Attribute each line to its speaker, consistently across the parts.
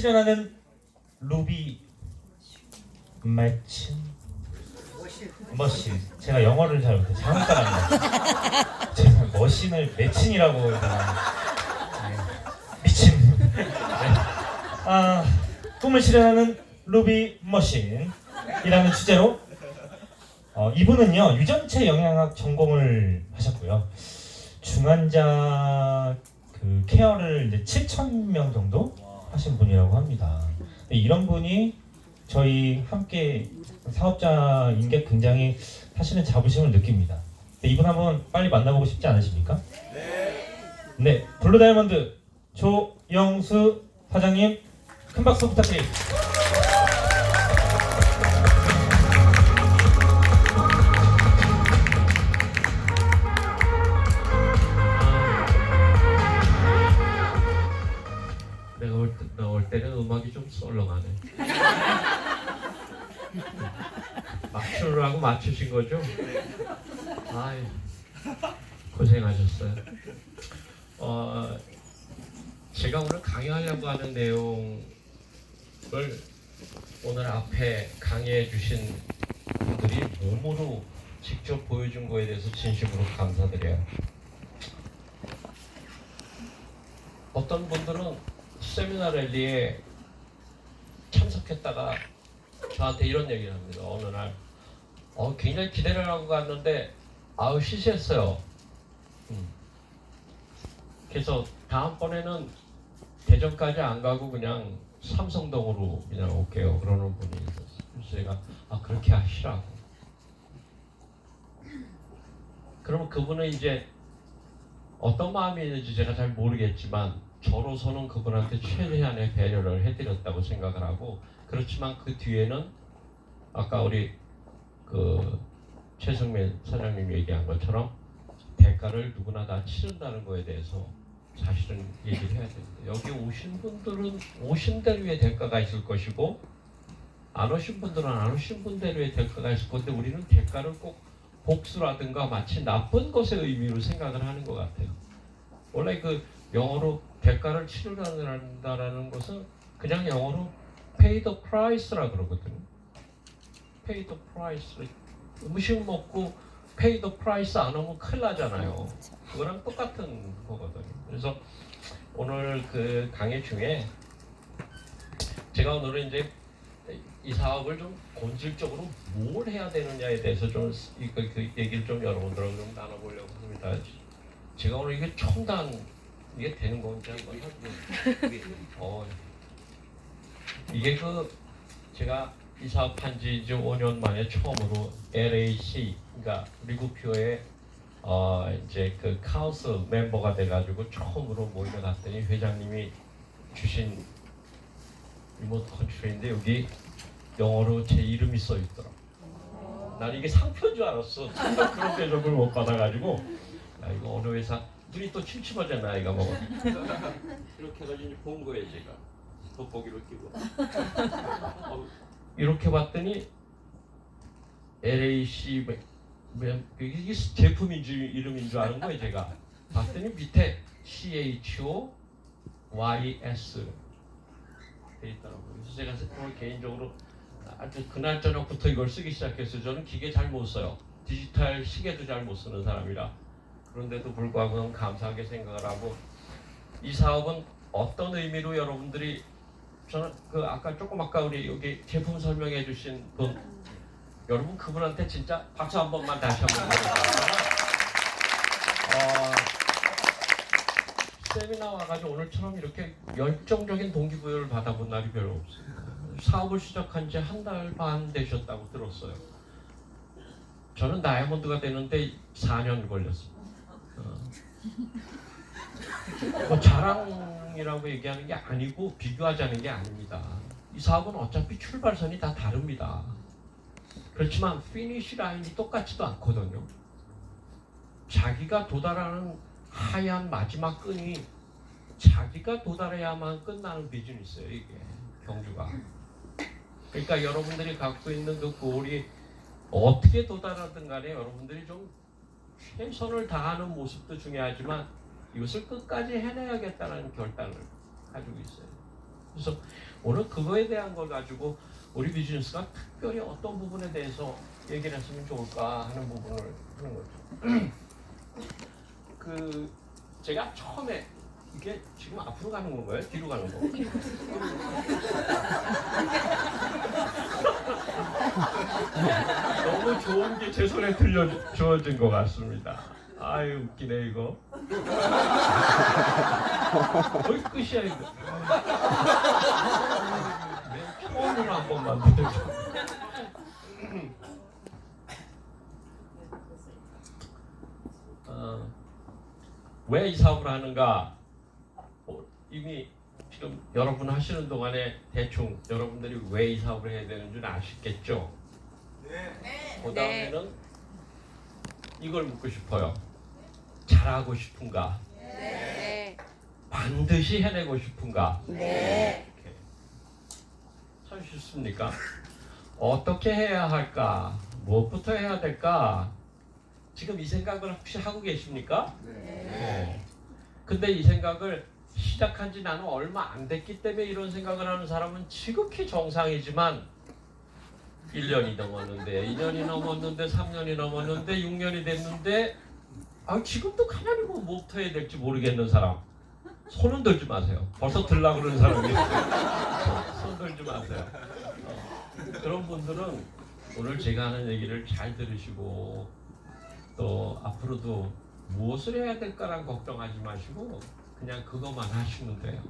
Speaker 1: 출연하는 루비 매친 머신. 제가 영어를 잘 못해요. 잘못 따라합니다. 제가 머신을 매친이라고 미친. 네. 꿈을 실현하는 루비 머신이라는 주제로 이분은요 유전체 영양학 전공을 하셨고요. 중환자 그 케어를 이제 7,000명 정도 하신 분이라고 합니다. 이런 분이 저희 함께 사업자인 게 굉장히 사실은 자부심을 느낍니다. 이분 한번 빨리 만나보고 싶지 않으십니까? 네, 블루다이아몬드 조영수 사장님 큰 박수 부탁드립니다.
Speaker 2: 나올 때는 음악이 좀 썰렁하네. 맞추느라고 맞추신 거죠? 아이, 고생하셨어요. 제가 오늘 강의하려고 하는 내용을 오늘 앞에 강의해 주신 분들이 몸으로 직접 보여준 거에 대해서 진심으로 감사드려요. 어떤 분들은 세미나 랠리에 참석했다가 저한테 이런 얘기를 합니다. 어느 날 굉장히 기대를 하고 갔는데 시시했어요. 그래서 다음번에는 대전까지 안 가고 그냥 삼성동으로 그냥 올게요 그러는 분이 있었어요. 그래서 제가 그렇게 하시라고. 그러면 그분은 이제 어떤 마음이 있는지 제가 잘 모르겠지만 저로서는 그분한테 최대한의 배려를 해드렸다고 생각을 하고, 그렇지만 그 뒤에는 아까 우리 그 최승민 사장님 얘기한 것처럼 대가를 누구나 다 치른다는 거에 대해서 사실은 얘기를 해야 됩니다. 여기 오신 분들은 오신 대로의 대가가 있을 것이고 안 오신 분들은 안 오신 분대로의 대가가 있을 건데 우리는 대가를 꼭 복수라든가 마치 나쁜 것의 의미로 생각을 하는 것 같아요. 원래 그 영어로 대가를 치르는다라는 것은 그냥 영어로 pay the price라 그러거든요. pay the price. 음식 먹고 pay the price 안 하면 큰일 나잖아요. 그거랑 똑같은 거거든요. 그래서 오늘 그 강의 중에 제가 오늘은 이제 이 사업을 좀 본질적으로 뭘 해야 되느냐에 대해서 좀 그 얘기를 좀 여러분들하고 좀 나눠보려고 합니다. 제가 오늘 이게 첨단 이게 되는 건지 한번 이게 제가 이 사업한 지 이제 5년 만에 처음으로 LAC 그러니까 리구표의 이제 그 카운슬 멤버가 돼가지고 처음으로 모임에 갔더니 회장님이 주신 리모트 컨트롤인데 여기 영어로 제 이름이 써 있더라. 난 이게 상표인 줄 알았어. 그런 대접을 못 받아가지고 이거 어느 회사 눈이 또 침침하잖아 나이가 먹어. 이렇게 해가지고 이제 본 거예요 제가 돋보기를 끼고. 이렇게 봤더니 LAC 이게 제품인 줄 이름인 줄 아는 거예요 제가. 봤더니 밑에 CHOYS 돼 있더라고요. 그래서 제가 오늘 개인적으로 아주 그날 저녁부터 이걸 쓰기 시작했어요. 저는 기계 잘 못 써요. 디지털 시계도 잘 못 쓰는 사람이라. 그런데도 불구하고 감사하게 생각을 하고 이 사업은 어떤 의미로 여러분들이 저는 아까 우리 여기 제품 설명해 주신 분 여러분 그분한테 진짜 박수 한 번만 다시 한번 드립니다. 세미나 와가지고 오늘처럼 이렇게 열정적인 동기부여를 받아본 날이 별로 없어요. 사업을 시작한 지 한 달 반 되셨다고 들었어요. 저는 다이아몬드가 되는데 4년 걸렸습니다. 자랑이라고 얘기하는 게 아니고 비교하자는 게 아닙니다. 이 사업은 어차피 출발선이 다 다릅니다. 그렇지만 피니시 라인이 똑같지도 않거든요. 자기가 도달하는 하얀 마지막 끈이 자기가 도달해야만 끝나는 비즈니스예요. 이게 경주가. 그러니까 여러분들이 갖고 있는 그 골이 어떻게 도달하든 간에 여러분들이 좀 최선을 다하는 모습도 중요하지만 이것을 끝까지 해내야겠다는 결단을 가지고 있어요. 그래서 오늘 그거에 대한 걸 가지고 우리 비즈니스가 특별히 어떤 부분에 대해서 얘기를 했으면 좋을까 하는 부분을 하는 거죠. 그 제가 처음에 이게 지금 앞으로 가는 건가요? 뒤로 가는 건가요? 너무 좋은 게 제 손에 주어진 것 같습니다. 아유 웃기네 이거. 거의 끝이야 이거. 내 처음으로 한 번만 들려줘. 왜 이 사업을 하는가? 이미 지금 여러분 하시는 동안에 대충 여러분들이 왜 이 사업을 해야 되는 줄 아시겠죠? 네. 그 다음에는 이걸 묻고 싶어요. 잘하고 싶은가?
Speaker 3: 네.
Speaker 2: 반드시 해내고 싶은가?
Speaker 3: 네.
Speaker 2: 이렇게. 참 쉽습니까? 어떻게 해야 할까? 무엇부터 해야 될까? 지금 이 생각을 혹시 하고 계십니까? 네. 근데 이 생각을 시작한 지 나는 얼마 안 됐기 때문에 이런 생각을 하는 사람은 지극히 정상이지만 1년이 넘었는데 2년이 넘었는데 3년이 넘었는데 6년이 됐는데 지금도 가만히 뭐부터 해야 될지 모르겠는 사람 손은 들지 마세요. 벌써 들라고 그러는 사람이 있어요. 손 들지 마세요. 그런 분들은 오늘 제가 하는 얘기를 잘 들으시고 또 앞으로도 무엇을 해야 될까라는 걱정하지 마시고 그냥 그것만 하시면 돼요.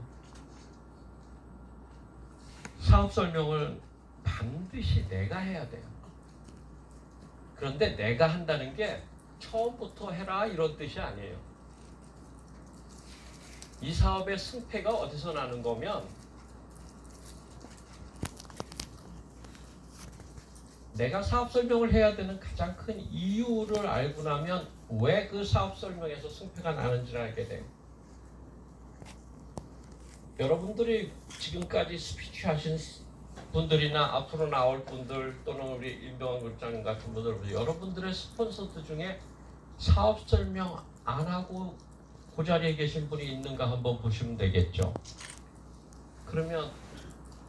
Speaker 2: 사업 설명을 반드시 내가 해야 돼요. 그런데 내가 한다는 게 처음부터 해라 이런 뜻이 아니에요. 이 사업의 승패가 어디서 나는 거면 내가 사업 설명을 해야 되는 가장 큰 이유를 알고 나면 왜 그 사업 설명에서 승패가 나는지를 알게 돼요. 여러분들이 지금까지 스피치 하신 분들이나 앞으로 나올 분들 또는 우리 임병환 국장님 같은 분들 여러분들의 스폰서들 중에 사업 설명 안 하고 그 자리에 계신 분이 있는가 한번 보시면 되겠죠. 그러면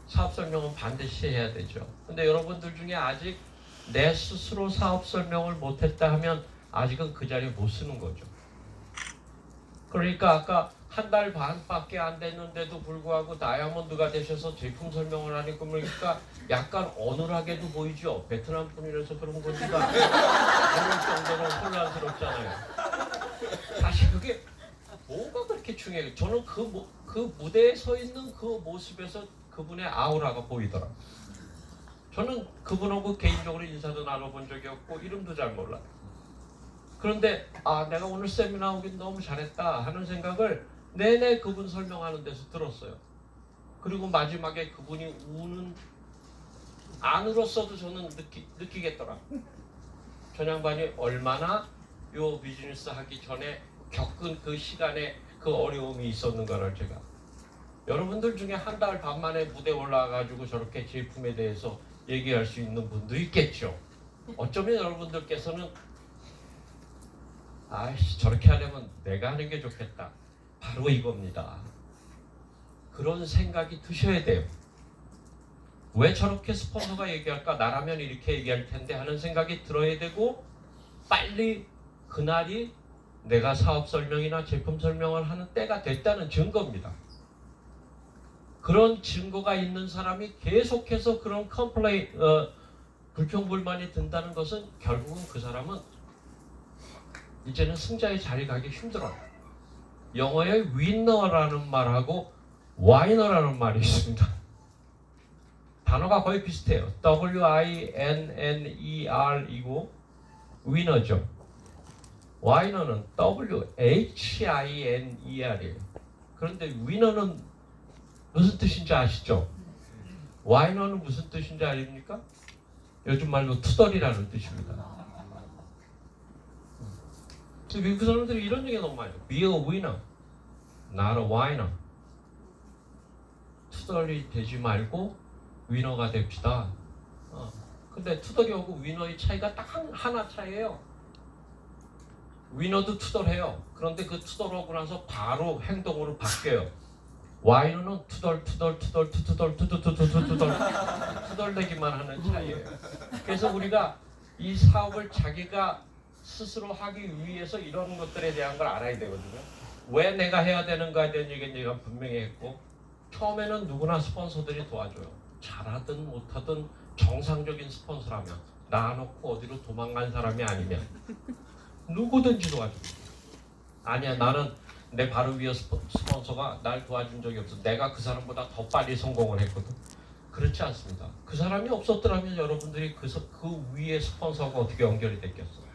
Speaker 2: 사업 설명은 반드시 해야 되죠. 근데 여러분들 중에 아직 내 스스로 사업 설명을 못했다 하면 아직은 그 자리에 못 쓰는 거죠. 그러니까 아까 한 달 반밖에 안 됐는데도 불구하고 다이아몬드가 되셔서 제품 설명을 하니까 그러니까 약간 어눌하게도 보이죠. 베트남 분이라서 그런 건지가 그럴 정도로 혼란스럽잖아요. 사실 그게 뭐가 그렇게 중요해요. 저는 그 무대에 서 있는 그 모습에서 그분의 아우라가 보이더라고요. 저는 그분하고 개인적으로 인사도 나눠본 적이 없고 이름도 잘 몰라요. 그런데 내가 오늘 세미나 오긴 너무 잘했다 하는 생각을 내내 그분 설명하는 데서 들었어요. 그리고 마지막에 그분이 우는 안 울었어도 저는 느끼겠더라고요. 저 양반이 얼마나 요 비즈니스 하기 전에 겪은 그 시간에 그 어려움이 있었는가를 제가 여러분들 중에 한 달 반 만에 무대에 올라와가지고 저렇게 제품에 대해서 얘기할 수 있는 분도 있겠죠. 어쩌면 여러분들께서는 저렇게 하려면 내가 하는 게 좋겠다. 바로 이겁니다. 그런 생각이 드셔야 돼요. 왜 저렇게 스폰서가 얘기할까? 나라면 이렇게 얘기할 텐데 하는 생각이 들어야 되고 빨리 그날이 내가 사업 설명이나 제품 설명을 하는 때가 됐다는 증거입니다. 그런 증거가 있는 사람이 계속해서 그런 불평불만이 든다는 것은 결국은 그 사람은 이제는 승자의 자리 가기 힘들어요. 영어에 위너라는 말하고 와이너라는 말이 있습니다. 단어가 거의 비슷해요. W-I-N-N-E-R이고 위너죠. 와이너는 W-H-I-N-E-R이에요. 그런데 위너는 무슨 뜻인지 아시죠? 와이너는 무슨 뜻인지 아십니까? 요즘 말로 투덜이라는 뜻입니다. 미국 사람들이 이런 얘기 너무 많이 해요. Be a winner, not a whiner. 투덜이 되지 말고 위너가 됩시다. 근데 투덜이하고 위너의 차이가 딱 하나 차이예요. 위너도 투덜해요. 그런데 그 투덜하고 나서 바로 행동으로 바뀌어요. 와인은 투덜대기만 하는 차이예요. 그래서 우리가 이 사업을 자기가 스스로 하기 위해서 이런 것들에 대한 걸 알아야 되거든요. 왜 내가 해야 되는가에 대한 얘기는 제가 분명히 했고, 처음에는 누구나 스폰서들이 도와줘요. 잘하든 못하든 정상적인 스폰서라면, 놔놓고 어디로 도망간 사람이 아니면 누구든지 도와줍니다. 아니야, 나는 내 바로 위에 스폰서가 날 도와준 적이 없어. 내가 그 사람보다 더 빨리 성공을 했거든. 그렇지 않습니다. 그 사람이 없었더라면 여러분들이 그 위에 스폰서가 어떻게 연결이 됐겠어요.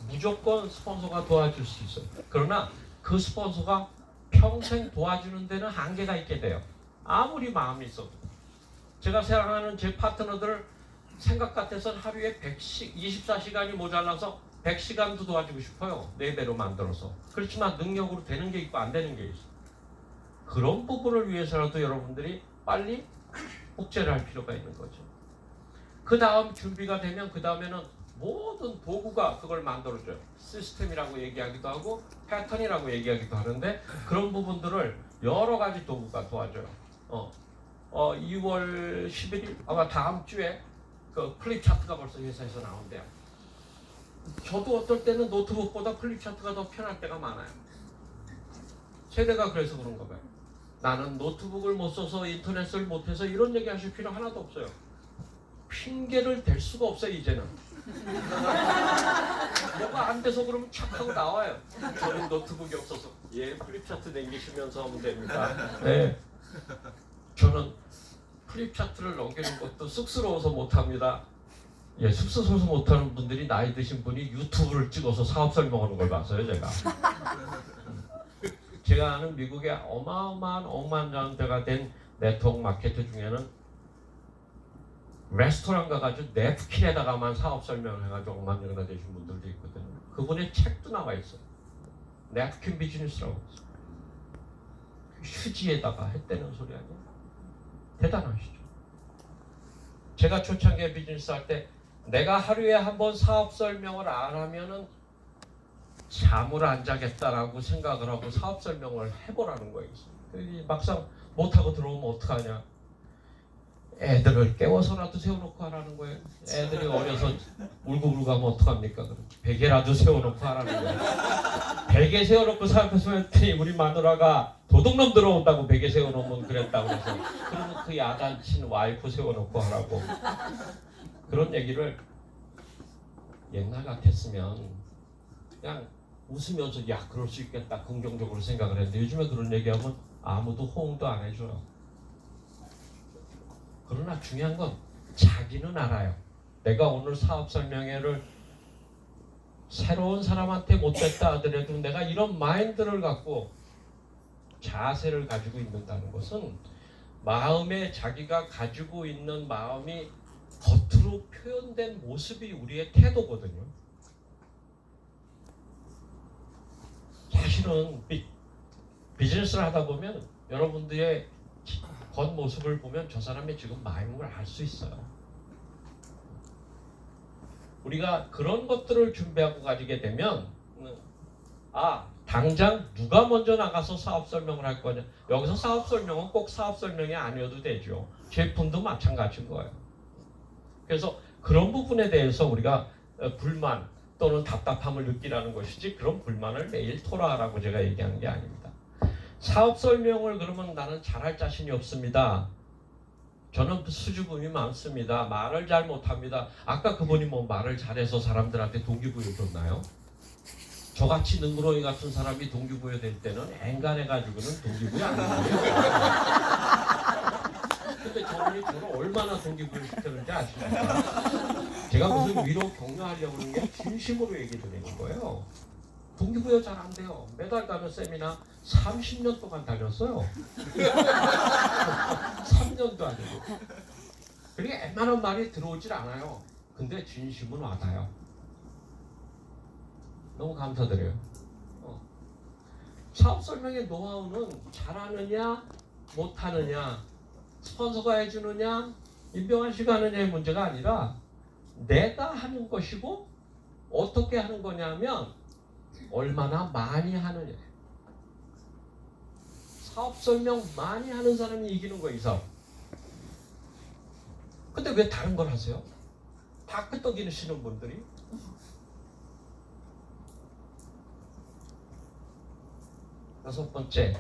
Speaker 2: 무조건 스폰서가 도와줄 수 있어요. 그러나 그 스폰서가 평생 도와주는 데는 한계가 있게 돼요. 아무리 마음이 있어도. 제가 사랑하는 제 파트너들 생각 같아서는 하루에 24시간이 모자라서 100시간도 도와주고 싶어요. 4배로 만들어서. 그렇지만 능력으로 되는 게 있고 안 되는 게 있어요. 그런 부분을 위해서라도 여러분들이 빨리 복제를 할 필요가 있는 거죠. 그 다음 준비가 되면 그 다음에는 모든 도구가 그걸 만들어줘요. 시스템이라고 얘기하기도 하고 패턴이라고 얘기하기도 하는데, 그런 부분들을 여러 가지 도구가 도와줘요. 2월 11일 아마 다음 주에 그 플립 차트가 벌써 회사에서 나온대요. 저도 어떨 때는 노트북보다 플립 차트가 더 편할 때가 많아요. 세대가 그래서 그런가 봐요. 나는 노트북을 못 써서 인터넷을 못 해서 이런 얘기 하실 필요 하나도 없어요. 핑계를 댈 수가 없어요, 이제는. 뭐가 안 돼서 그러면 착 하고 나와요. 저는 노트북이 없어서. 예, 플립 차트 남기시면서 하면 됩니다. 네. 저는 플립 차트를 넘기는 것도 쑥스러워서 못합니다. 예, 쑥스러워서 못하는 분들이 나이 드신 분이 유튜브를 찍어서 사업 설명하는 걸 봤어요, 제가. 제가 아는 미국의 어마어마한 억만장자가 된 네트워크 마케터 중에는 레스토랑 가가지고 냅킨에다가만 사업 설명을 해가지고 억만장자 되신 분들도 있거든요. 그분의 책도 나와 있어요. 냅킨 비즈니스라고 있어요. 휴지에다가 했다는 소리 아니에요? 대단하시죠. 제가 초창기에 비즈니스 할 때 내가 하루에 한 번 사업 설명을 안 하면은 잠을 안 자겠다라고 생각을 하고 사업 설명을 해보라는 거예요. 막상 못하고 들어오면 어떡하냐. 애들을 깨워서라도 세워놓고 하라는 거예요. 애들이 어려서 울고불고 하면 어떡합니까? 베개라도 세워놓고 하라는 거예요. 베개 세워놓고 사업해서 했더니 우리 마누라가 도둑놈 들어온다고 베개 세워놓으면 그랬다고 해서, 그러면 그 야단친 와이프 세워놓고 하라고. 그런 얘기를 옛날 같았으면 그냥 웃으면서 야 그럴 수 있겠다 긍정적으로 생각을 했는데, 요즘에 그런 얘기하면 아무도 호응도 안 해줘요. 그러나 중요한 건 자기는 알아요. 내가 오늘 사업 설명회를 새로운 사람한테 못했다 하더라도 내가 이런 마인드를 갖고 자세를 가지고 있는다는 것은 마음에 자기가 가지고 있는 마음이 겉으로 표현된 모습이 우리의 태도거든요. 사실은 비즈니스를 하다 보면 여러분들의 겉모습을 보면 저 사람의 지금 마음을 알 수 있어요. 우리가 그런 것들을 준비하고 가지게 되면 당장 누가 먼저 나가서 사업 설명을 할 거냐. 여기서 사업 설명은 꼭 사업 설명이 아니어도 되죠. 제품도 마찬가지인 거예요. 그래서 그런 부분에 대해서 우리가 불만 또는 답답함을 느끼라는 것이지, 그런 불만을 매일 토로하라고 제가 얘기하는 게 아닙니다. 사업 설명을 그러면 나는 잘할 자신이 없습니다. 저는 수줍음이 많습니다. 말을 잘 못합니다. 아까 그분이 뭐 말을 잘해서 사람들한테 동기부여 줬나요? 저같이 능구렁이 같은 사람이 동기부여 될 때는 앵간해가지고는 동기부여 안 돼요. 근데 저를 얼마나 동기부여 시켰는지 아십니까? 제가 무슨 위로 격려하려고 하는 게 진심으로 얘기 드리는 거예요. 동기부여 잘 안 돼요. 매달 가는 세미나 30년 동안 다녔어요. 3년도 아니고. 그러니까 웬만한 말이 들어오질 않아요. 근데 진심은 와닿아요. 너무 감사드려요. 사업 설명의 노하우는 잘하느냐 못하느냐, 스폰서가 해주느냐 임병환 씨가 하느냐의 문제가 아니라 내가 하는 것이고, 어떻게 하는 거냐면 얼마나 많이 하느냐. 사업 설명 많이 하는 사람이 이기는 거예요, 이 사업. 근데 왜 다른 걸 하세요? 다 끄떡이시는 분들이. 여섯 번째,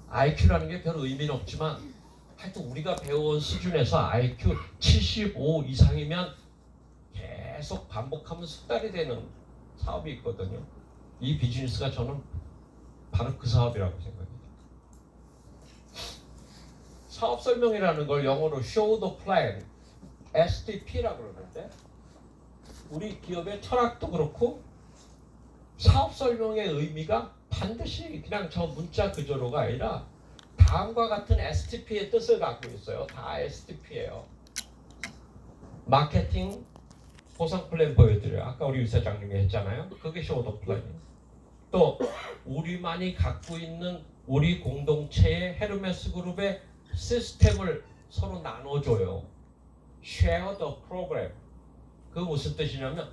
Speaker 2: IQ라는 게 별 의미는 없지만 하여튼 우리가 배워온 수준에서 IQ 75 이상이면 계속 반복하면 숙달이 되는 사업이 있거든요. 이 비즈니스가 저는 바로 그 사업이라고 생각해요. 사업 설명이라는 걸 영어로 Show the Plan, STP라고 그러는데 우리 기업의 철학도 그렇고 사업 설명의 의미가 반드시 그냥 저 문자 그저로가 아니라 다음과 같은 STP의 뜻을 갖고 있어요. 다 STP예요. 마케팅 보상 플랜 보여드려요. 아까 우리 유 사장님이 했잖아요. 그게 Show the Plan이에요. 또 우리만이 갖고 있는 우리 공동체의 헤르메스 그룹의 시스템을 서로 나눠줘요. Share the program. 그 무슨 뜻이냐면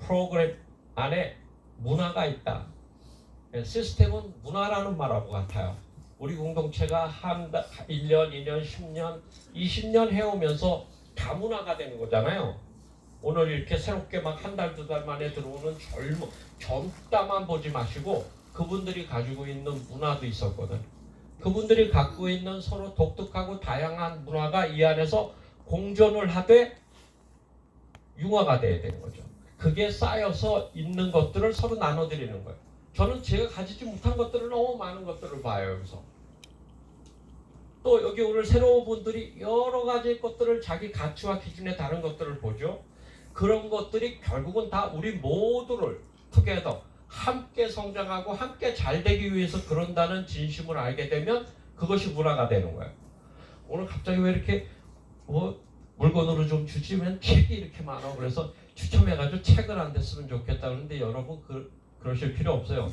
Speaker 2: 프로그램 안에 문화가 있다. 시스템은 문화라는 말하고 같아요. 우리 공동체가 한 1년, 2년, 10년, 20년 해오면서 다문화가 되는 거잖아요. 오늘 이렇게 새롭게 막 한 달, 두 달 만에 들어오는 젊다만 보지 마시고 그분들이 가지고 있는 문화도 있었거든. 그분들이 갖고 있는 서로 독특하고 다양한 문화가 이 안에서 공존을 하되 융화가 돼야 되는 거죠. 그게 쌓여서 있는 것들을 서로 나눠드리는 거예요. 저는 제가 가지지 못한 것들을 너무 많은 것들을 봐요. 여기서 또 여기 오늘 새로운 분들이 여러 가지 것들을 자기 가치와 기준에 다른 것들을 보죠. 그런 것들이 결국은 다 우리 모두를 투게더 함께 성장하고 함께 잘 되기 위해서 그런다는 진심을 알게 되면 그것이 문화가 되는 거예요. 오늘 갑자기 왜 이렇게 물건으로 좀 주시면 책이 이렇게 많아. 그래서 추첨해가지고 책을 한 대 쓰면 좋겠다. 그런데 여러분 그러실 필요 없어요.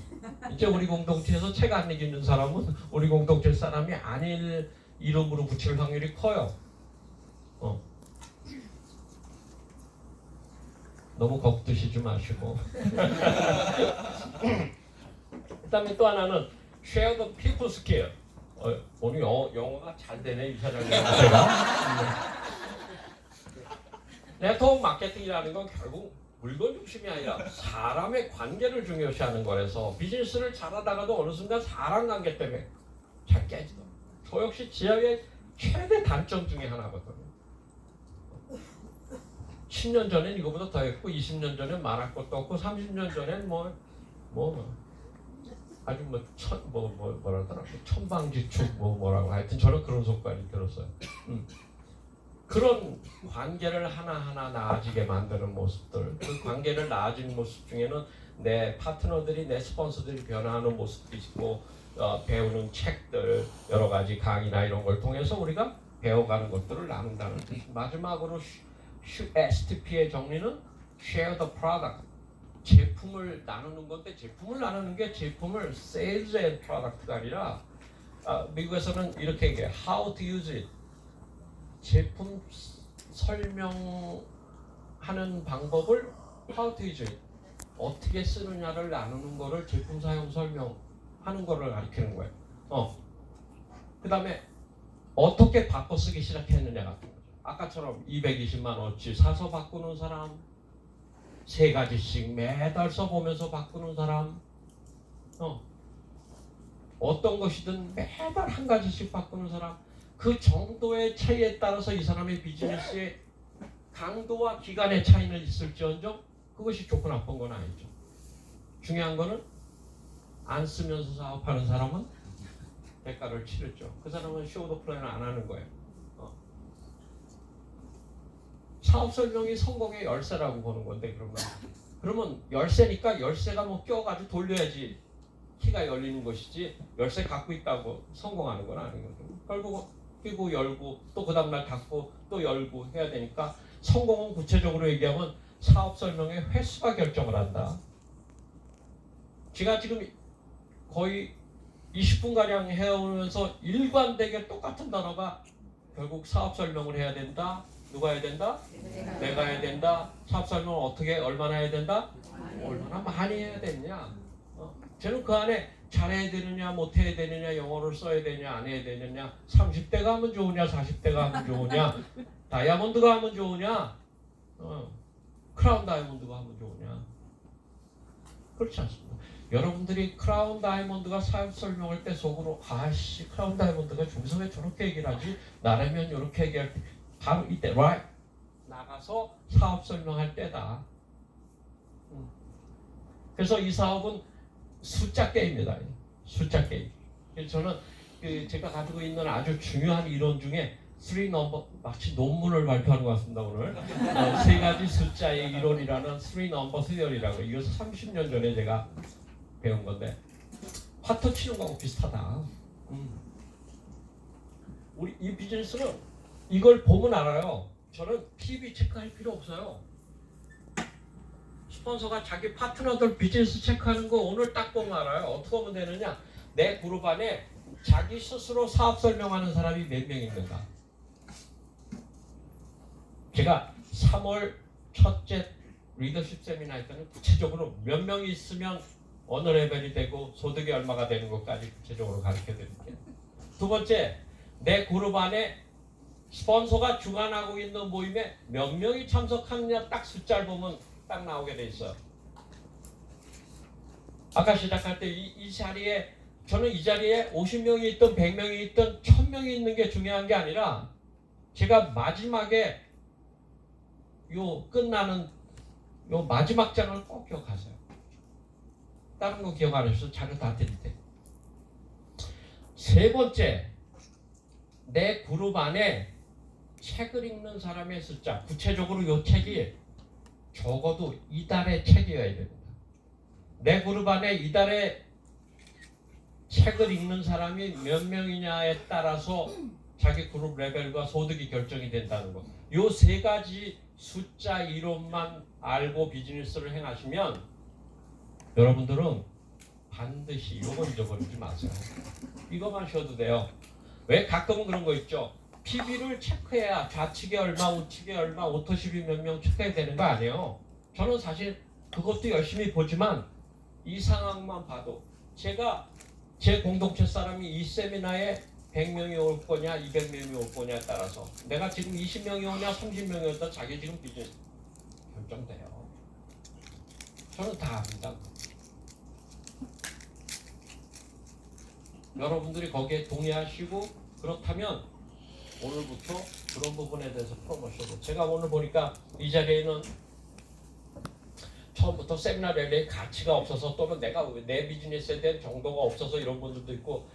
Speaker 2: 이제 우리 공동체에서 책 안 읽는 사람은 우리 공동체 사람이 아닐 이름으로 붙일 확률이 커요. 너무 겁드시지 마시고. 그다음에 또 하나는 Share the people skill. 오늘 영어가 잘 되네 이 사장님. 네트워크 마케팅이라는 건 결국 물건 중심이 아니라 사람의 관계를 중요시하는 거라서 비즈니스를 잘하다가도 어느 순간 사람 관계 때문에 잘 깨지더라고요. 저 역시 지하의 최대 단점 중에 하나거든요. 10년 전엔 이거보다 더 했고 20년 전엔 말할 것도 없고 30년 전엔 아주 뭐라더라 천방지축 뭐라고 하여튼 저는 그런 속까지 들었어요. 그런 관계를 하나하나 나아지게 만드는 모습들, 그 관계를 나아지는 모습 중에는 내 파트너들이 내 스폰서들이 변화하는 모습도 있고 배우는 책들 여러 가지 강의나 이런 걸 통해서 우리가 배워가는 것들을 나눈다는 뜻. 마지막으로 STP의 정리는 Share the Product. 제품을 나누는 건데 제품을 나누는 게 제품을 Sales and Product가 아니라 미국에서는 이렇게 얘기해요. How to use it. 제품 설명하는 방법을 How to use it. 어떻게 쓰느냐를 나누는 거를 제품 사용 설명하는 거를 가르치는 거예요. 그 다음에 어떻게 바꿔 쓰기 시작했느냐 같은 거죠. 아까처럼 220만 원어치 사서 바꾸는 사람, 3가지씩 매달 써보면서 바꾸는 사람, 어떤 것이든 매달 한 가지씩 바꾸는 사람, 그 정도의 차이에 따라서 이 사람의 비즈니스의 강도와 기간의 차이는 있을지언정 그것이 좋고 나쁜 건 아니죠. 중요한 거는 안 쓰면서 사업하는 사람은 대가를 치르죠. 그 사람은 쇼더 플랜을 안 하는 거예요. 사업 설명이 성공의 열쇠라고 보는 건데 그러면 열쇠니까 열쇠가 뭐 껴가지고 돌려야지 키가 열리는 것이지 열쇠 갖고 있다고 성공하는 건 아니거든요. 결국 끼고 열고 또 그 다음날 닫고 또 열고 해야 되니까 성공은 구체적으로 얘기하면 사업 설명의 횟수가 결정을 한다. 제가 지금 거의 20분가량 해오면서 일관되게 똑같은 단어가 결국 사업 설명을 해야 된다. 누가 해야 된다? 내가 해야 된다. 사업 설명을 어떻게 얼마나 해야 된다? 얼마나 많이 해야 되냐? 저는 그 안에 잘해야 되느냐 못해야 되느냐 영어를 써야 되냐 안 해야 되느냐 30대가 하면 좋으냐 40대가 하면 좋으냐 다이아몬드가 하면 좋으냐 크라운 다이아몬드가 하면 좋으냐 그렇지 않습니다. 여러분들이 크라운 다이아몬드가 사업 설명할 때 속으로 아씨 크라운 다이아몬드가 저기서 왜 저렇게 얘기를 하지 나라면 이렇게 얘기할 때 바로 이때 right 나가서 사업 설명할 때다. 그래서 이 사업은 숫자 게임입니다. 숫자 게임. 그래서 저는 제가 가지고 있는 아주 중요한 이론 중에 3 넘버 마치 논문을 발표하는 것 같습니다 오늘. 세 가지 숫자의 이론이라는 3 넘버 스리얼이라고 이거 30년 전에 제가 배운 건데 화투 치는 거하고 비슷하다. 우리 이 비즈니스는 이걸 보면 알아요. 저는 PB 체크할 필요 없어요. 스폰서가 자기 파트너들 비즈니스 체크하는 거 오늘 딱 보면 알아요. 어떻게 하면 되느냐? 내 그룹 안에 자기 스스로 사업 설명하는 사람이 몇 명 있는가? 제가 3월 첫째 리더십 세미나 했더니 구체적으로 몇 명이 있으면 어느 레벨이 되고 소득이 얼마가 되는 것까지 구체적으로 가르쳐 드릴게요. 두 번째, 내 그룹 안에 스폰서가 주관하고 있는 모임에 몇 명이 참석하느냐 딱 숫자를 보면 딱 나오게 돼 있어요. 아까 시작할 때 이 자리에 저는 이 자리에 50명이 있든 100명이 있든 1000명이 있는 게 중요한 게 아니라 제가 마지막에 끝나는 마지막 장을 꼭 기억하세요. 다른 거 기억 안 해서 자료 다 드릴 때. 세 번째, 내 그룹 안에 책을 읽는 사람의 숫자. 구체적으로 이 책이 적어도 이달의 책이어야 됩니다. 내 그룹 안에 이달에 책을 읽는 사람이 몇 명이냐에 따라서 자기 그룹 레벨과 소득이 결정이 된다는 것. 이 세 가지 숫자 이론만 알고 비즈니스를 행하시면 여러분들은 반드시 이건 잊어버리지 마세요. 이거만 쉬어도 돼요. 왜 가끔은 그런 거 있죠. PB를 체크해야 좌측에 얼마, 우측에 얼마, 오토십이 몇 명 체크해야 되는 거 아니에요. 저는 사실 그것도 열심히 보지만 이 상황만 봐도 제가 제 공동체 사람이 이 세미나에 100명이 올 거냐 200명이 올 거냐에 따라서 내가 지금 20명이 오냐 30명이 오냐 자기 지금 비즈니스 결정돼요. 저는 다 압니다. 여러분들이 거기에 동의하시고 그렇다면 오늘부터 그런 부분에 대해서 프로모션을 제가 오늘 보니까 이 자리에는 처음부터 세미나 랠리에 가치가 없어서 또는 내가 내 비즈니스에 대한 정도가 없어서 이런 분들도 있고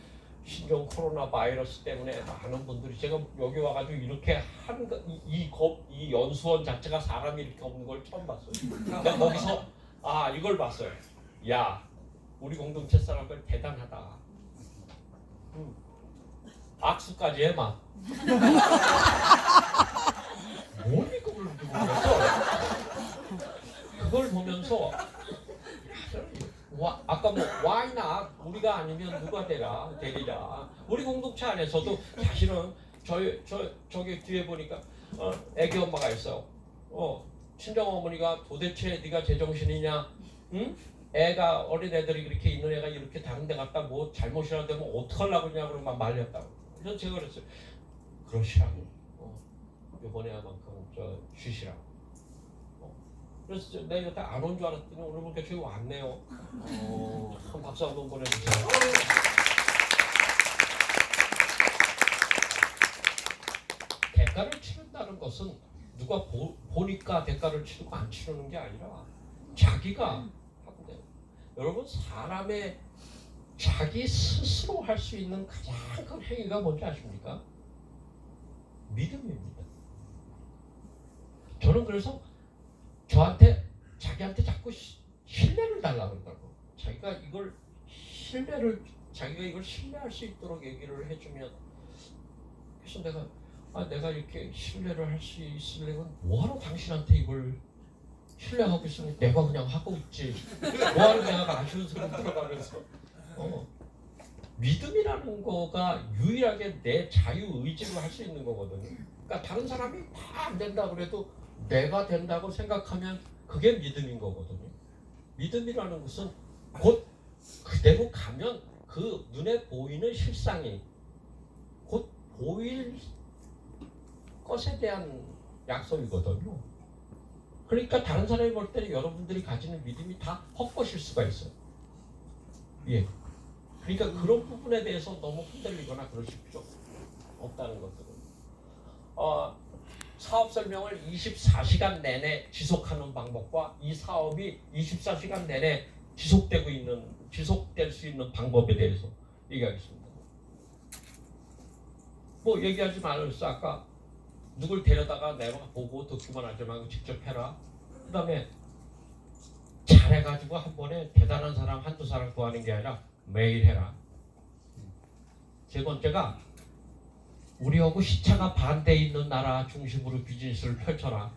Speaker 2: 신종 코로나 바이러스 때문에 많은 분들이 제가 여기 와가지고 이렇게 이 연수원 자체가 사람이 이렇게 없는 걸 처음 봤어요. 내가 거기서 이걸 봤어요. 야 우리 공동체 사람들 대단하다. 악수까지 해 막. 뭘 이걸 모르겠어. 그걸 보면서 아까 why not 우리가 아니면 누가 되리라. 우리 공동체 안에서도 사실은 저기 뒤에 보니까 애기 엄마가 있어요. 친정 어머니가 도대체 네가 제정신이냐? 응? 애가 어린 애들이 그렇게 있는 애가 이렇게 다른 데 갔다 뭐 잘못이라도 되면 어떡하려고 그러냐 그러면 막 말렸다고. 그래서 제가 그랬어요. 그러시라고. 이번에만큼 쉬시라고. 그래서 내가 이거 안 온 줄 알았더니 오늘 보니까 저기 왔네요. 한 박수 한번 보내주세요. 대가를 치른다는 것은 누가 보니까 대가를 치르고 안 치르는 게 아니라 자기가 하면 돼요. 여러분 사람의 자기 스스로 할 수 있는 가장 큰 행위가 뭔지 아십니까? 믿음입니다. 저는 그래서 자기한테 자꾸 신뢰를 달라고 그러더라고. 자기가 이걸 신뢰할 수 있도록 얘기를 해주면 그래서 내가 이렇게 신뢰를 할 수 있으려면 뭐하러 당신한테 이걸 신뢰하고 있으면 내가 그냥 하고 있지. 뭐하러 내가 아쉬운 소리 들어가면서 믿음이라는 거가 유일하게 내 자유의지로 할 수 있는 거거든요. 그러니까 다른 사람이 다 안 된다 그래도 내가 된다고 생각하면 그게 믿음인 거거든요. 믿음이라는 것은 곧 그대로 가면 그 눈에 보이는 실상이 곧 보일 것에 대한 약속이거든요. 그러니까 다른 사람이 볼 때는 여러분들이 가지는 믿음이 다 헛것일 수가 있어요. 예. 그러니까 그런 부분에 대해서 너무 흔들리거나 그러실 필요 없다는 것들은. 사업 설명을 24시간 내내 지속하는 방법과 이 사업이 24시간 내내 지속될 수 있는 방법에 대해서 얘기하겠습니다. 뭐 얘기하지 말았어. 아까 누굴 데려다가 내가 보고 듣기만 하지 말고 직접 해라. 그 다음에 잘해가지고 한 번에 대단한 사람 한두 사람 구하는 게 아니라 매일 해라. 세 번째가 우리하고 시차가 반대에 있는 나라 중심으로 비즈니스를 펼쳐라.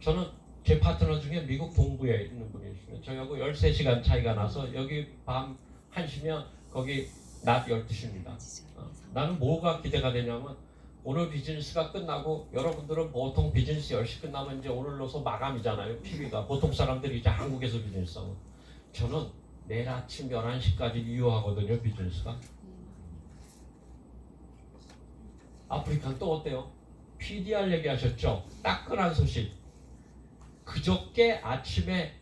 Speaker 2: 저는 제 파트너 중에 미국 동부에 있는 분이 있어요. 저희하고 13시간 차이가 나서 여기 밤 1시면 거기 낮 12시입니다. 나는 뭐가 기대가 되냐면 오늘 비즈니스가 끝나고 여러분들은 보통 비즈니스 10시 끝나면 이제 오늘로서 마감이잖아요. PB가. 보통 사람들이 이제 한국에서 비즈니스 하고. 저는 내일 아침 11시까지 유효하거든요. 비즈니스가. 아프리카는 또 어때요? PDR 얘기하셨죠? 따끈한 소식. 그저께 아침에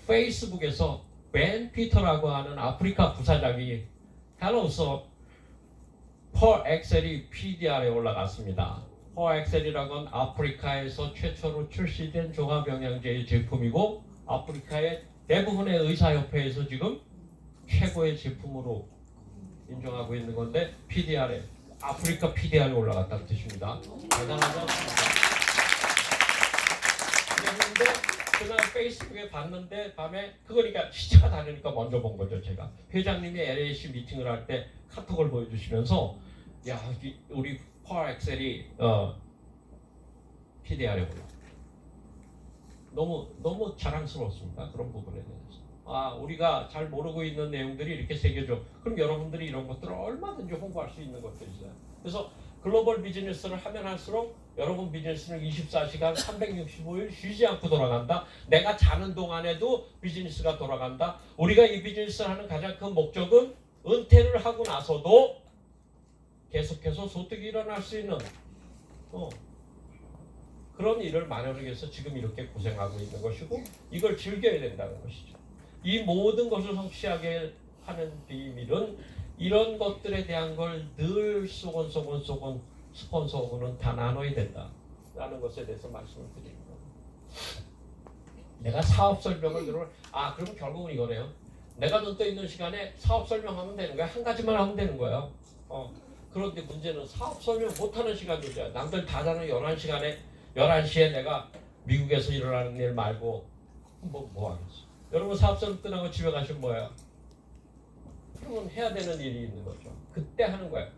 Speaker 2: 페이스북에서 벤 피터라고 하는 아프리카 부사장이 Hello sir, 펄 엑셀이 PDR에 올라갔습니다. 펄 엑셀이라는 건 아프리카에서 최초로 출시된 종합영양제의 제품이고 아프리카의 대부분의 의사협회에서 지금 최고의 제품으로 인정하고 있는 건데 PDR에 아프리카 PDR에 올라갔다는 뜻입니다. 대단하죠? 그랬는데 그날 페이스북에 봤는데 밤에 그거니까 시차가 다르니까 먼저 본 거죠. 제가 회장님이 LAC 미팅을 할 때 카톡을 보여주시면서 야 우리 펄 엑셀이 PDR에 올라. 너무 자랑스러웠습니다. 그런 부분에 대해서. 우리가 잘 모르고 있는 내용들이 이렇게 새겨져. 그럼 여러분들이 이런 것들을 얼마든지 홍보할 수 있는 것들이 있어요. 그래서 글로벌 비즈니스를 하면 할수록 여러분 비즈니스는 24시간 365일 쉬지 않고 돌아간다. 내가 자는 동안에도 비즈니스가 돌아간다. 우리가 이 비즈니스를 하는 가장 큰 목적은 은퇴를 하고 나서도 계속해서 소득이 일어날 수 있는 그런 일을 마련하기 위해서 지금 이렇게 고생하고 있는 것이고 이걸 즐겨야 된다는 것이죠. 이 모든 것을 성취하게 하는 비밀은 이런 것들에 대한 걸 늘 쏘곤 스폰서하고는 다 나눠야 된다라는 것에 대해서 말씀을 드립니다. 내가 사업 설명을 들으면 그럼 결국은 이거네요. 내가 눈 떠 있는 시간에 사업 설명하면 되는 거야. 한 가지만 하면 되는 거예요. 그런데 문제는 사업 설명 못하는 시간도 있어요. 남들 다 자는 11시에 내가 미국에서 일어나는 일 말고 뭐 하겠어. 여러분 사업 설명 끝나고 집에 가시면 뭐예요? 그러면 해야 되는 일이 있는 거죠. 그때 하는 거예요.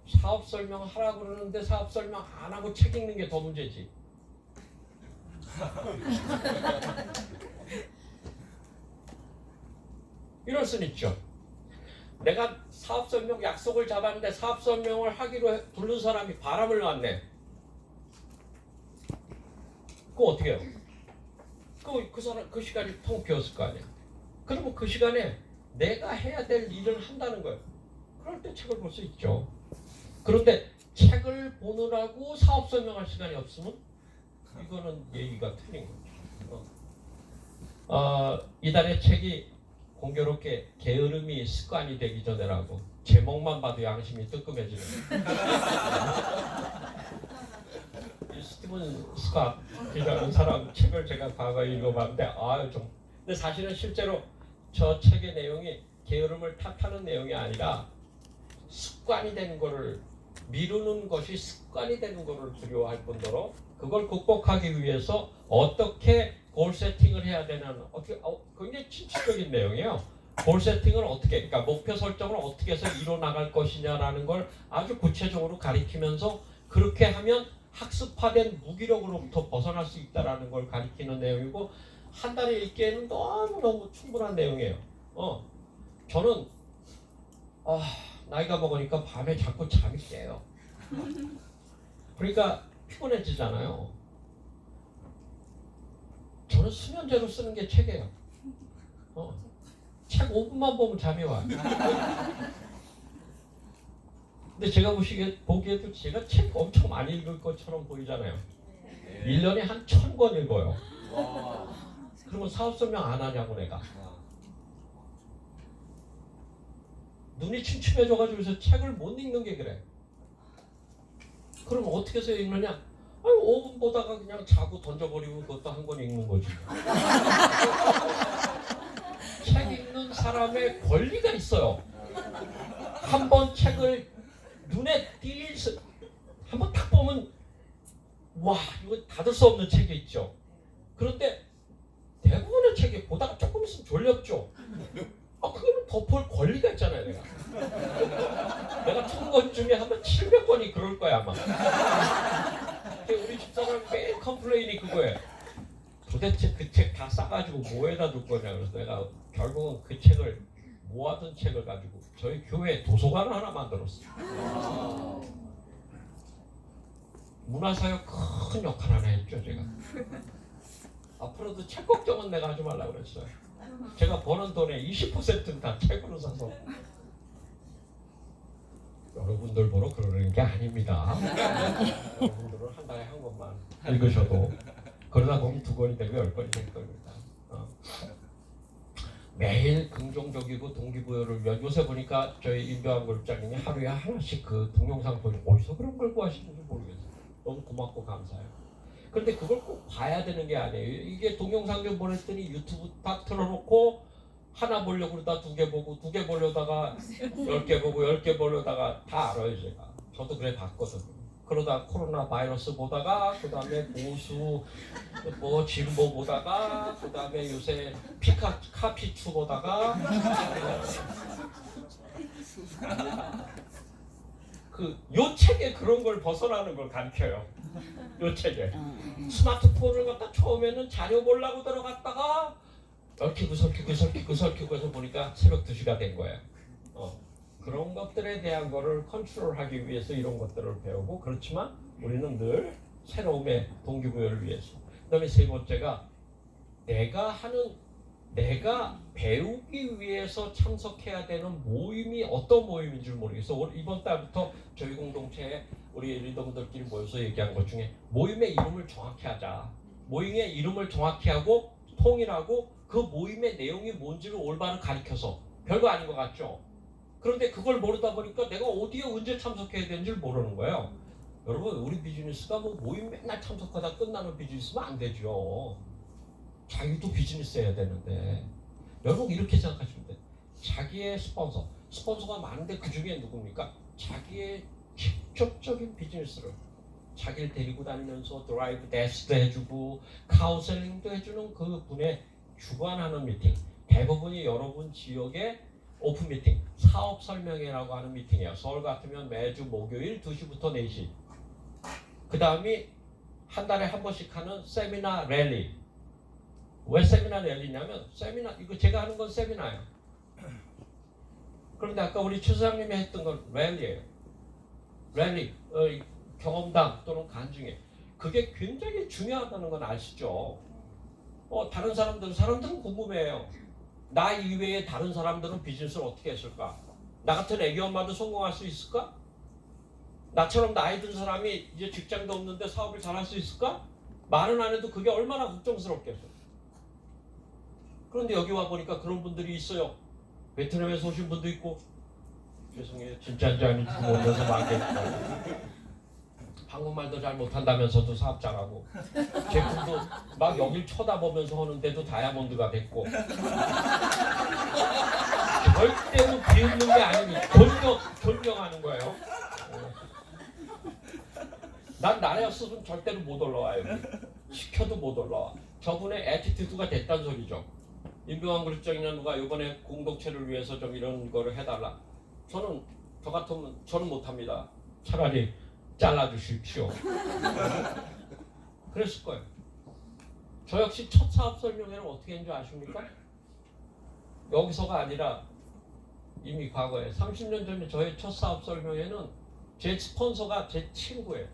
Speaker 2: 사업 설명 하라고 그러는데 사업 설명 안 하고 책 읽는 게 더 문제지. 이럴 순 있죠. 내가 사업 설명 약속을 잡았는데 사업 설명을 하기로 부른 사람이 바람을 놨네. 그거 어떻게 해요? 그 시간이 텅 비었을 거 아니야. 그러면 그 시간에 내가 해야 될 일을 한다는 거예요. 그럴 때 책을 볼 수 있죠. 그런데 책을 보느라고 사업 설명할 시간이 없으면 이거는 예의가 틀린 거죠. 이달의 책이 공교롭게 게으름이 습관이 되기 전에라고. 제목만 봐도 양심이 뜨끔해지는 이 스티븐 스캇이라는 사람 책을 제가 과거에 읽어봤는데 근데 사실은 실제로 저 책의 내용이 게으름을 탓하는 내용이 아니라 습관이 되는 거를 미루는 것이 습관이 되는 거를 두려워할 뿐더러 그걸 극복하기 위해서 어떻게 골 세팅을 해야 되는 굉장히 진취적인 내용이에요. 골 세팅을 어떻게, 그러니까 목표 설정을 어떻게 해서 이뤄 나갈 것이냐라는 걸 아주 구체적으로 가리키면서 그렇게 하면 학습화된 무기력으로부터 벗어날 수 있다라는 걸 가리키는 내용이고 한 달에 읽기에는 너무너무 충분한 내용이에요. 저는 나이가 먹으니까 밤에 자꾸 잠이 깨요. 그러니까 피곤해지잖아요. 저는 수면제로 쓰는 게 책이에요. 책 5분만 보면 잠이 와. 근데 제가 보기에도 제가 책 엄청 많이 읽을 것처럼 보이잖아요. 1년에 한 1000권 읽어요. 그러면 사업 설명 안 하냐고 내가. 눈이 침침해져가지고 그래서 책을 못 읽는 게 그래. 그럼 어떻게 해서 읽느냐? 아니 5분 보다가 그냥 자고 던져버리고 그것도 한 권 읽는 거지. 책 읽는 사람의 권리가 있어요. 한 번 책을 눈에 띄서 한번 딱 보면 와 이거 닫을 수 없는 책이 있죠. 그런데 대부분의 책이 보다가 조금 있으면 졸렸죠. 그거는 덮을 권리가 있잖아요. 내가 1000권 중에 한번 700권이 그럴 거야 아마. 근데 우리 집사람 매일 컴플레인이 그거예요. 도대체 그 책 다 싸가지고 뭐에다 둘 거냐. 그래서 내가 결국은 그 책을 모아둔 책을 가지고 저희 교회 도서관을 하나 만들었어요. 문화사역 큰 역할 하나 했죠 제가. 앞으로도 책 걱정은 내가 하지 말라고 그랬어요. 제가 버는 돈의 20%는 다 책으로 사서. 여러분들 보러 그러는 게 아닙니다. 여러분들은 한 달에 한 권만 읽으셔도 그러다 보면 2권이 되고 10권이 될 겁니다. 매일 긍정적이고 동기부여를 위한, 요새 보니까 저희 임병환 그룹장님이 하루에 하나씩 그 동영상 보여주고 어디서 그런 걸 구하시는지 모르겠어요. 너무 고맙고 감사해요. 그런데 그걸 꼭 봐야 되는 게 아니에요. 이게 동영상 좀 보냈더니 유튜브 딱 틀어놓고 하나 보려고 그러다 2개 보고 2개 보려다가 10개 보고 10개 보려다가 다 알아요 제가. 저도 그래 봤거든요. 그러다 코로나 바이러스 보다가 그 다음에 보수 뭐 진보 보다가 그 다음에 요새 카피추 보다가 요 책에 그런 걸 벗어나는 걸 가르쳐요. 요 책에 스마트폰을 갖다 처음에는 자료 보려고 들어갔다가 얽히고 해서 보니까 새벽 2시가 된 거예요. 그런 것들에 대한 거를 컨트롤하기 위해서 이런 것들을 배우고, 그렇지만 우리는 늘 새로움의 동기부여를 위해서. 그 다음에 세 번째가 내가 배우기 위해서 참석해야 되는 모임이 어떤 모임인지 모르겠어. 이번 달부터 저희 공동체에 우리 리더분들끼리 모여서 얘기한 것 중에 모임의 이름을 정확히 하자. 모임의 이름을 정확히 하고 통일하고 그 모임의 내용이 뭔지를 올바로 가르쳐서. 별거 아닌 것 같죠? 그런데 그걸 모르다 보니까 내가 어디에 언제 참석해야 되는지를 모르는 거예요. 여러분 우리 비즈니스가 뭐 모임 맨날 참석하다 끝나는 비즈니스면 안 되죠. 자기도 비즈니스 해야 되는데. 여러분 이렇게 생각하시면 돼요. 자기의 스폰서가 많은데 그 중에 누굽니까? 자기의 직접적인 비즈니스를 자기를 데리고 다니면서 드라이브 데스도 해주고 카운셀링도 해주는 그 분의 주관하는 미팅. 대부분이 여러분 지역의 오픈 미팅, 사업 설명회라고 하는 미팅이에요. 서울 같으면 매주 목요일 2시부터 4시. 그 다음이 한 달에 한 번씩 하는 세미나 랠리. 왜 세미나 랠리냐면 이거 제가 하는 건 세미나예요. 그런데 아까 우리 최 사장님이 했던 건 랠리예요. 랠리, 경험담 또는 간증회. 그게 굉장히 중요하다는 건 아시죠? 다른 사람들은 궁금해해요. 나 이외에 다른 사람들은 비즈니스를 어떻게 했을까? 나 같은 애기 엄마도 성공할 수 있을까? 나처럼 나이 든 사람이 이제 직장도 없는데 사업을 잘할 수 있을까? 말은 안 해도 그게 얼마나 걱정스럽겠어. 그런데 여기 와 보니까 그런 분들이 있어요. 베트남에서 오신 분도 있고, 죄송해요, 진짜인지 아닌지 모르면서 말겠다. 한국말도 잘 못한다면서도 사업 잘하고, 제품도 막 여길 쳐다보면서 하는데도 다이아몬드가 됐고. 절대로 비웃는 게 아니니 존경하는 거예요. 난 나였으면 절대로 못 올라와요. 시켜도 못 올라와. 저분의 애티튜드가 됐단 소리죠. 임병환 그룹장이나 누가 이번에 공동체를 위해서 좀 이런 거를 해달라. 저 같으면 저는 못합니다. 차라리 잘라주십시오. 그랬을 거예요. 저 역시 첫 사업 설명회는 어떻게 했는지 아십니까? 여기서가 아니라 이미 과거에 30년 전에 저의 첫 사업 설명회는 제 스폰서가 제 친구예요.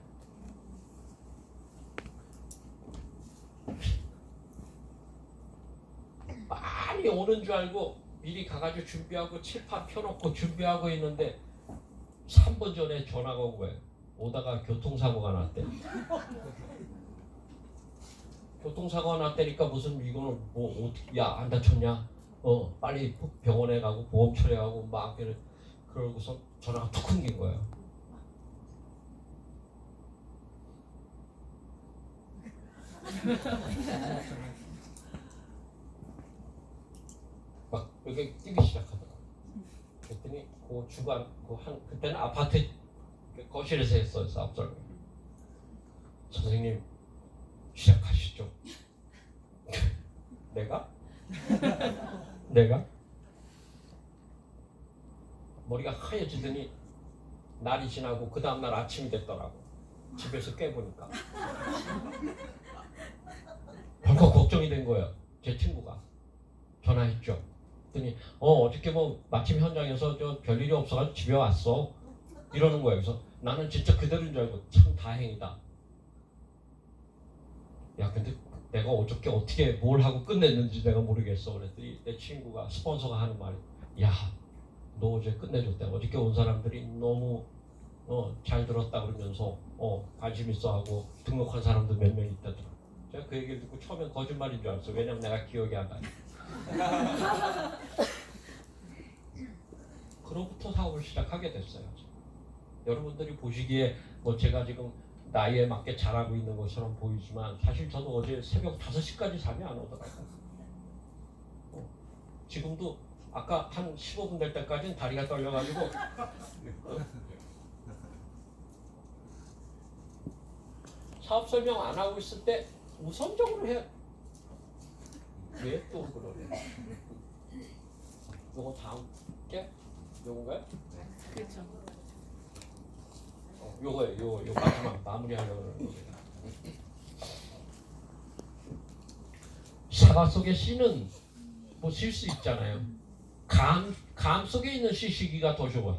Speaker 2: 많이 빨리 오는 줄 알고 미리 가가지고 준비하고 칠판 펴놓고 준비하고 있는데 3분 전에 전화가 온 거예요. 오다가 교통사고가 났대. 교통사고가 났다니까 무슨 이거는 뭐 어떻게 야 안 다쳤냐? 빨리 병원에 가고 보험 처리하고 막 그러고서 전화가 툭 끊긴 거예요. 막 여기 뛰기 시작하더라고. 그랬더니 그 주간 그때는 아파트 거실에서 했어요. 앞설. 선생님 시작하시죠. 내가 머리가 하얘지더니 날이 지나고 그 다음날 아침이 됐더라고. 집에서 깨보니까 벌컥 걱정이 된 거예요. 제 친구가 전화했죠. 그랬더니 어저께 뭐 마침 현장에서 저 별일이 없어가지고 집에 왔어 이러는 거예요. 그래서 나는 진짜 그대로인 줄 알고 참 다행이다. 야 근데 내가 어저께 어떻게 뭘 하고 끝냈는지 내가 모르겠어. 그랬더니 내 친구가 스폰서가 하는 말이 야 너 어제 끝내줬대. 어저께 온 사람들이 너무 잘 들었다 그러면서 관심 있어 하고 등록한 사람도 몇 명 있다더라. 제가 그 얘기를 듣고 처음엔 거짓말인 줄 알았어. 왜냐면 내가 기억이 안 나요. 그로부터 사업을 시작하게 됐어요. 여러분들이 보시기에 뭐 제가 지금 나이에 맞게 잘하고 있는 것처럼 보이지만 사실 저도 어제 새벽 5시까지 잠이 안 오더라고요. 지금도 아까 한 15분 될 때까지는 다리가 떨려가지고 사업 설명 안 하고 있을 때 우선적으로 해. 왜 또 그러래? 요거 다음 게 요건가요?
Speaker 3: 그렇죠.
Speaker 2: 요거예요. 요 마지막 마무리하려고 그러는 겁니다. 사과 속에 씨는 뭐 쉴 수 있잖아요. 감 속에 있는 씨 시기가 더 좋아.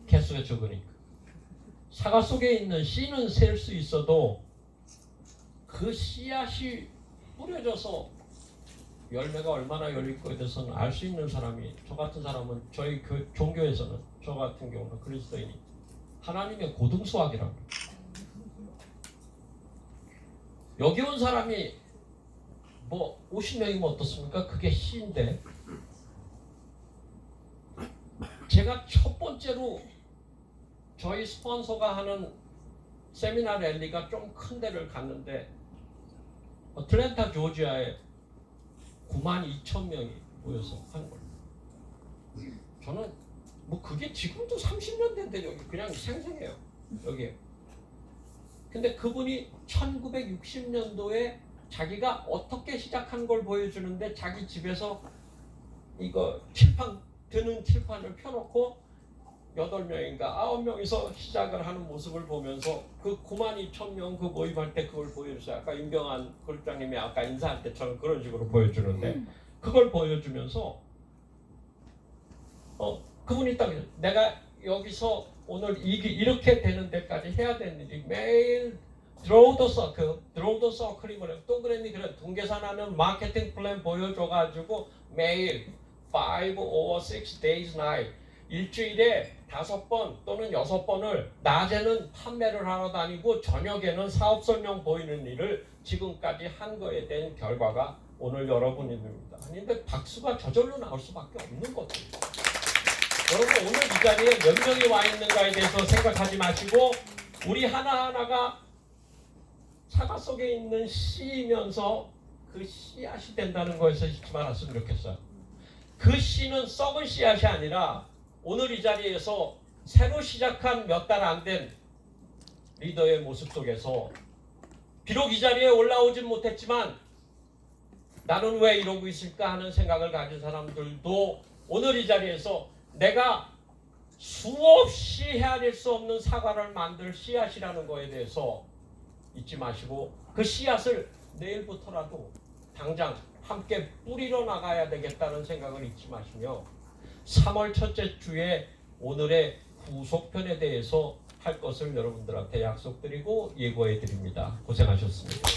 Speaker 2: 개수가 적으니까. 사과 속에 있는 씨는 셀 수 있어도 그 씨앗이 뿌려져서 열매가 얼마나 열릴 거에 대해서는 알 수 있는 사람이 저 같은 사람은 저희 종교에서는 저 같은 경우는 그리스도인이 하나님의 고등수학이라고. 여기 온 사람이 뭐 50명이면 어떻습니까? 그게 씨인데 제가 첫 번째로 저희 스폰서가 하는 세미나 랠리가 좀 큰 데를 갔는데 어틀랜타 조지아에 92,000명이 모여서 한 거예요. 저는 뭐 그게 지금도 30년 된데 여기 그냥 생생해요. 여기에. 근데 그분이 1960년도에 자기가 어떻게 시작한 걸 보여주는데 자기 집에서 이거 드는 칠판을 펴놓고 8명인가 9명이서 시작을 하는 모습을 보면서 그 92,000명 그 모임할 때 그걸 보여줬어요. 아까 임병환 그룹장님이 아까 인사할 때처럼 그런 식으로 보여주는데 그걸 보여주면서 그분이 딱 내가 여기서 오늘 이렇게 되는 데까지 해야 되는 일이 매일 draw the circle이 뭐냐 동그라미 그런 동계산하는 마케팅 플랜 보여줘가지고 매일 5 or 6 days night 일주일에 5번 또는 6번을 낮에는 판매를 하러 다니고 저녁에는 사업 설명 보이는 일을 지금까지 한 거에 대한 결과가 오늘 여러분입니다. 근데 박수가 저절로 나올 수밖에 없는 거죠. 여러분 오늘 이 자리에 몇 명이 와 있는가에 대해서 생각하지 마시고 우리 하나하나가 사과 속에 있는 씨이면서 그 씨앗이 된다는 것에서 잊지 말았으면 좋겠어요. 그 씨는 썩은 씨앗이 아니라 오늘 이 자리에서 새로 시작한 몇 달 안 된 리더의 모습 속에서 비록 이 자리에 올라오진 못했지만 나는 왜 이러고 있을까 하는 생각을 가진 사람들도 오늘 이 자리에서 내가 수없이 헤아릴 수 없는 사과를 만들 씨앗이라는 거에 대해서 잊지 마시고 그 씨앗을 내일부터라도 당장 함께 뿌리러 나가야 되겠다는 생각을 잊지 마시며 3월 첫째 주에 오늘의 후속편에 대해서 할 것을 여러분들한테 약속드리고 예고해 드립니다. 고생하셨습니다.